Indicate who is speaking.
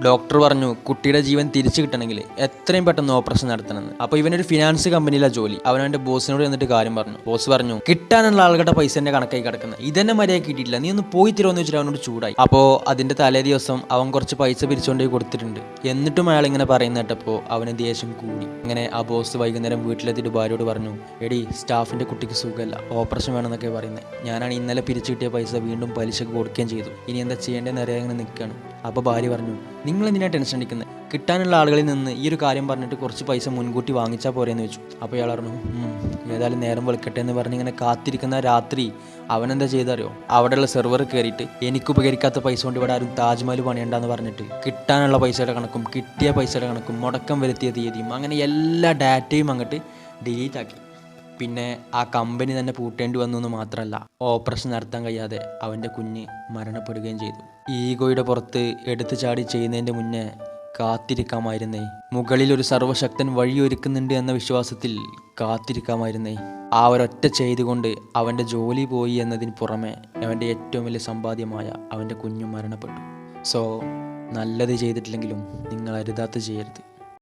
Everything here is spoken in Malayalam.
Speaker 1: ഡോക്ടർ പറഞ്ഞു കുട്ടിയുടെ ജീവൻ തിരിച്ചു കിട്ടണമെങ്കിൽ എത്രയും പെട്ടെന്ന് ഓപ്പറേഷൻ നടത്തണമെന്ന്. അപ്പോൾ ഇവനൊരു ഫിനാൻസ് കമ്പനിയിലാണ് ജോലി. അവനവൻ്റെ ബോസിനോട് എന്നിട്ട് കാര്യം പറഞ്ഞു. ബോസ് പറഞ്ഞു, കിട്ടാനുള്ള ആളുകളുടെ പൈസ തന്നെ കണക്കായി കിടക്കുന്നത്, ഇതന്നെ മര്യാദ കിട്ടിയിട്ടില്ല, നീ ഒന്ന് പോയി തരുമെന്ന് വെച്ചിട്ട് അവനോട് ചൂടായി. അപ്പോൾ അതിൻ്റെ തലേ ദിവസം അവൻ കുറച്ച് പൈസ പിരിച്ചുകൊണ്ടേ കൊടുത്തിട്ടുണ്ട്. എന്നിട്ടും അയാൾ ഇങ്ങനെ പറയുന്ന കേട്ടപ്പോൾ അവന് ദേഷ്യം കൂടി. അങ്ങനെ ആ ബോസ് വൈകുന്നേരം വീട്ടിലെത്തിയിട്ട് ഭാര്യയോട് പറഞ്ഞു, എടി സ്റ്റാഫിൻ്റെ കുട്ടിക്ക് സുഖമല്ല, ഓപ്പറേഷൻ വേണമെന്നൊക്കെ പറയുന്നത്, ഞാനാണ് ഇന്നലെ പിരിച്ചു കിട്ടിയ പൈസ വീണ്ടും പലിശക്ക് കൊടുക്കുകയും ചെയ്തു, ഇനി എന്താ ചെയ്യേണ്ടതെന്ന് അറിയാൻ ഇങ്ങനെ നിൽക്കുകയാണ്. അപ്പോൾ ഭാര്യ പറഞ്ഞു, നിങ്ങൾ എന്തിനാണ് ടെൻഷൻ അടിക്കുന്നത്, കിട്ടാനുള്ള ആളുകളിൽ നിന്ന് ഈ ഒരു കാര്യം പറഞ്ഞിട്ട് കുറച്ച് പൈസ മുൻകൂട്ടി വാങ്ങിച്ചാൽ പോരെയെന്ന് വെച്ചു. അപ്പോൾ ഇയാൾ പറഞ്ഞു, ഏതായാലും നേരം വെളുക്കട്ടെ എന്ന് പറഞ്ഞ് ഇങ്ങനെ കാത്തിരിക്കുന്ന രാത്രി അവനെന്താ ചെയ്തറിയോ, അവിടെയുള്ള സെർവർ കയറിയിട്ട് എനിക്ക് ഉപകരിക്കാത്ത പൈസ കൊണ്ട് ഇവിടെ ആരും താജ്മഹൽ പണിയണ്ടെന്ന് പറഞ്ഞിട്ട് കിട്ടാനുള്ള പൈസയുടെ കണക്കും കിട്ടിയ പൈസയുടെ കണക്കും മുടക്കം വരുത്തിയ തീയതിയും അങ്ങനെ എല്ലാ ഡാറ്റയും അങ്ങോട്ട് ഡിലീറ്റ് ആക്കി. പിന്നെ ആ കമ്പനി തന്നെ പൂട്ടേണ്ടി വന്നു എന്ന് മാത്രമല്ല, ഓപ്പറേഷൻ നടത്താൻ കഴിയാതെ അവൻ്റെ കുഞ്ഞ് മരണപ്പെടുകയും ചെയ്തു. ഈഗോയുടെ പുറത്ത് എടുത്തു ചാടി ചെയ്യുന്നതിൻ്റെ മുന്നേ കാത്തിരിക്കാമായിരുന്നേ. മുകളിൽ ഒരു സർവശക്തൻ വഴിയൊരുക്കുന്നുണ്ട് എന്ന വിശ്വാസത്തിൽ കാത്തിരിക്കാമായിരുന്നേ. ആ ഒരൊറ്റ ചെയ്തുകൊണ്ട് അവൻ്റെ ജോലി പോയി എന്നതിന് പുറമെ അവൻ്റെ ഏറ്റവും വലിയ സമ്പാദ്യമായ അവൻ്റെ കുഞ്ഞും മരണപ്പെട്ടു. സോ നല്ലത് ചെയ്തിട്ടില്ലെങ്കിലും നിങ്ങൾ അരുതാത്ത ചെയ്യരുത്.